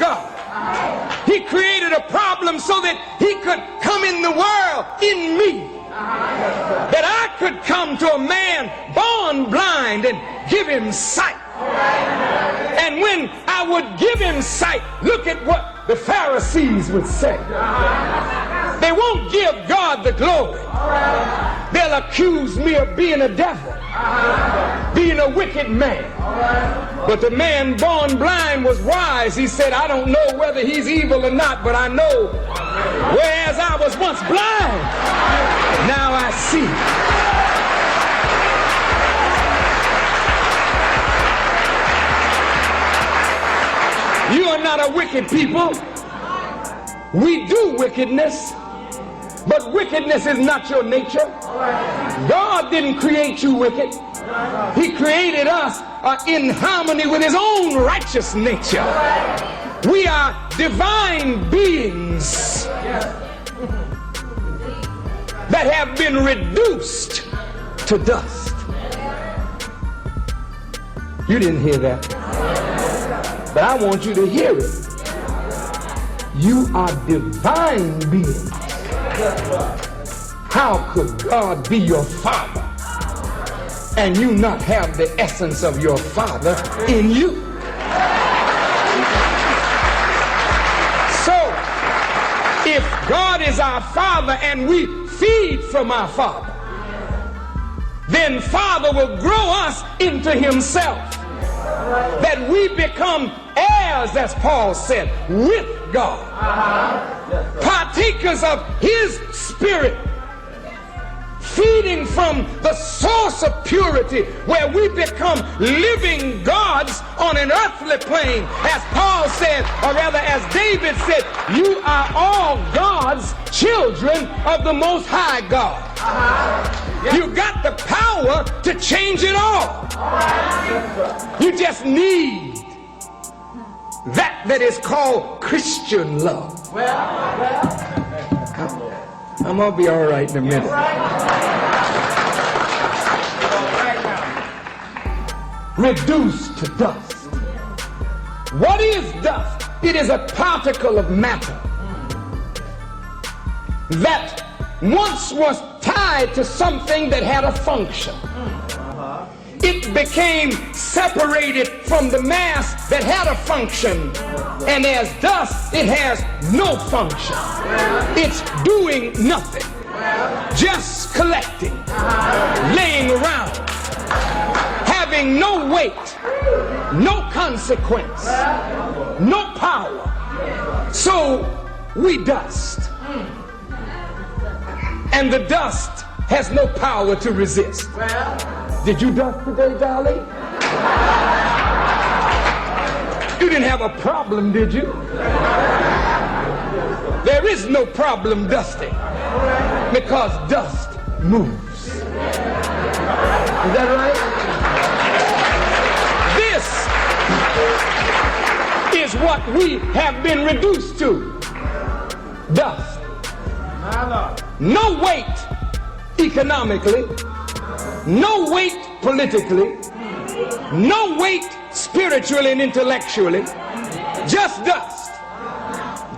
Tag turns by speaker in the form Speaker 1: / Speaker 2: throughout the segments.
Speaker 1: God. He created a problem so that he could come in the world in me. That I could come to a man born blind and give him sight. And when I would give him sight, look at what the Pharisees would say. They won't give God the glory. They'll accuse me of being a devil, being a wicked man. But the man born blind was wise. He said, I don't know whether he's evil or not, but I know whereas I was once blind, now I see. You are not a wicked people. We do wickedness, but wickedness is not your nature. God didn't create you wicked. He created us in harmony with his own righteous nature. We are divine beings that have been reduced to dust. You didn't hear that, but I want you to hear it. You are divine beings. How could God be your father and you not have the essence of your father in you? So, if God is our father and we feed from our father, then father will grow us into himself, that we become heirs, as Paul said, with God, partakers of his spirit, feeding from the source of purity, where we become living gods on an earthly plane. As Paul said, or rather as David said, you are all God's children of the Most High God. You got the power to change it all. You just need that is called Christian love. I'm gonna be all right in a minute. Reduced to dust. What is dust? It is a particle of matter that once was tied to something that had a function. It became separated from the mass that had a function, and as dust it has no function. It's doing nothing, just collecting, laying around, having no weight, no consequence, no power. So we dust, and the dust has no power to resist. Did you dust today, darling? You didn't have a problem, did you? There is no problem dusting, because dust moves. Is that right? This is what we have been reduced to. Dust. No weight economically, no weight politically, no weight spiritually and intellectually, just dust.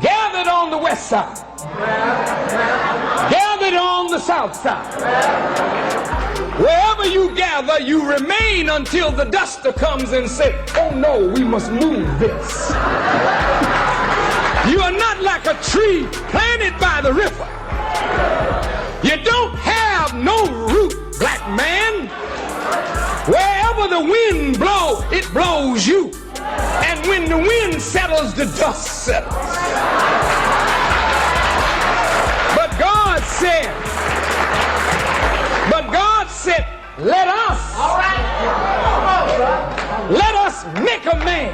Speaker 1: Gathered on the west side, gathered on the south side. Wherever you gather, you remain until the duster comes and says, oh no, we must move this. You are not like a tree planted by the river. You don't have no root, black man. Wherever the wind blows, it blows you. And when the wind settles, the dust settles. But God said, let us make a man.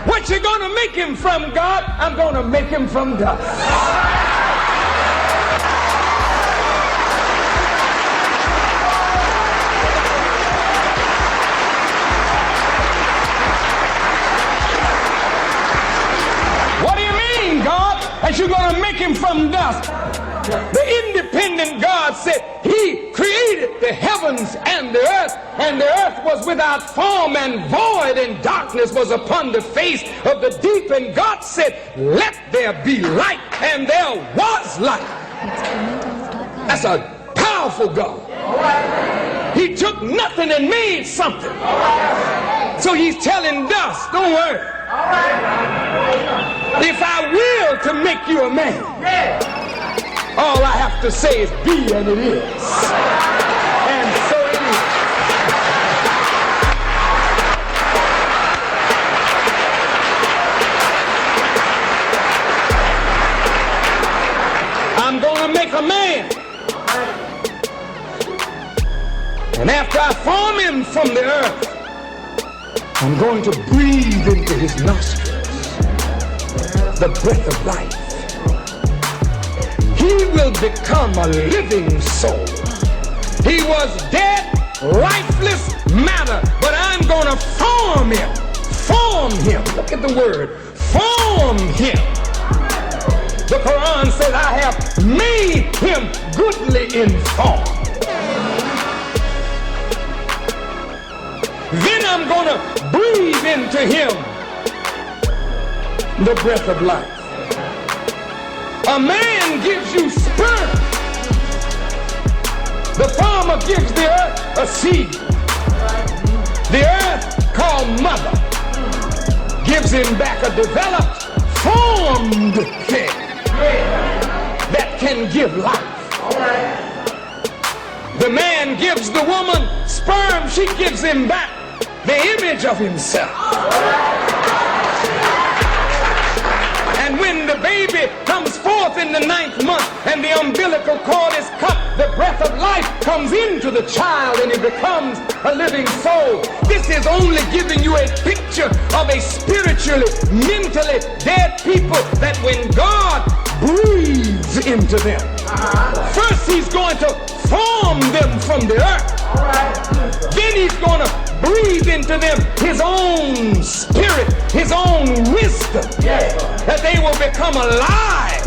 Speaker 1: What you gonna make him from, God? I'm gonna make him from dust. You're going to make him from dust. The independent God said he created created the heavens and the earth was without form and void, and darkness was upon the face of the deep. And God said, let there be light, and there was light. That's a powerful God. He took nothing and made something. So he's telling dust, don't worry. If I will to make you a man, all I have to say is be, and it is. And so it is. I'm going to make a man. And after I form him from the earth, I'm going to breathe into his nostrils the breath of life. He will become a living soul. He was dead, lifeless matter, but I'm going to form him. Form him. Look at the word. Form him. The Quran says, I have made him goodly in form. Then I'm going to breathe into him the breath of life. A man gives you sperm. The farmer gives the earth a seed. The earth, called mother, gives him back a developed, formed thing that can give life. The man gives the woman sperm. She gives him back the image of himself. And when the baby comes forth in the 9th month and the umbilical cord is cut, the breath of life comes into the child and he becomes a living soul. This is only giving you a picture of a spiritually, mentally dead people, that when God breathes into them, first he's going to form them from the earth. Then he's going to breathe into them his own spirit, his own wisdom, that they will become alive.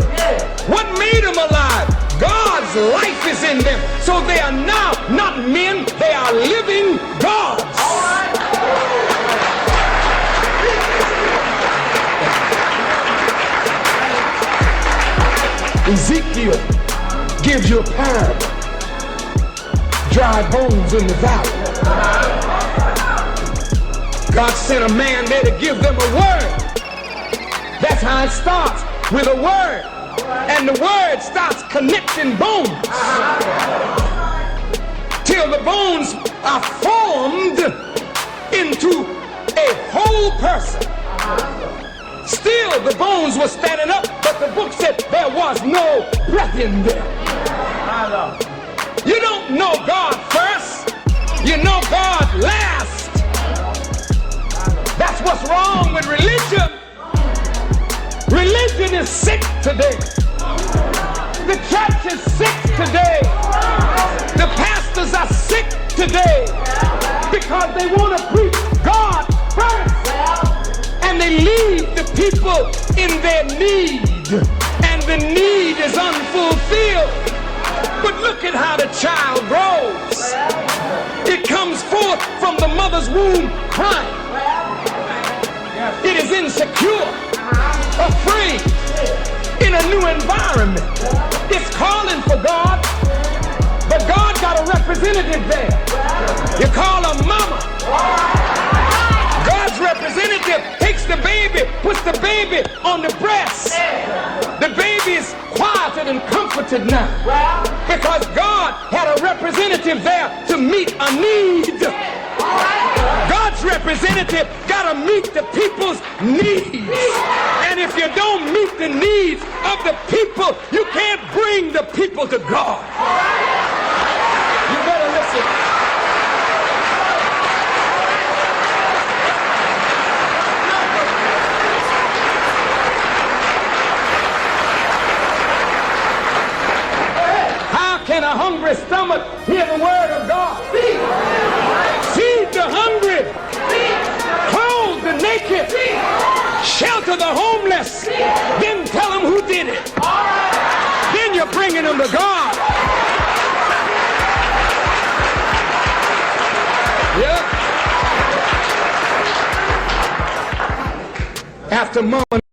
Speaker 1: What made them alive? God's life is in them. So they are now not men, they are living gods. Ezekiel gives you a parable. Dry bones in the valley. God sent a man there to give them a word. That's how it starts, with a word. And the word starts connecting bones till the bones are formed into a whole person. Still, the bones were standing up, but the book said there was no breath in them. You don't know God first, you know God last. That's what's wrong with religion. Religion is sick today. The church is sick today. The pastors are sick today because they want to preach God first. And they leave the people in their need. And the need is unfulfilled. But look at how the child grows. It comes forth from the mother's womb crying. It is insecure, afraid, in a new environment. It's calling for God, but God got a representative there. You call her mama. God's representative takes the baby, puts the baby on the breast. The baby is quieted and comforted now because God had a representative there to meet a need. God's representative got to meet the people's needs. And if you don't meet the needs of the people, you can't bring the people to God. You better listen. Can a hungry stomach hear the word of God? Feed the hungry, clothe the naked, shelter the homeless, then tell them who did it. Then you're bringing them to God. after Mama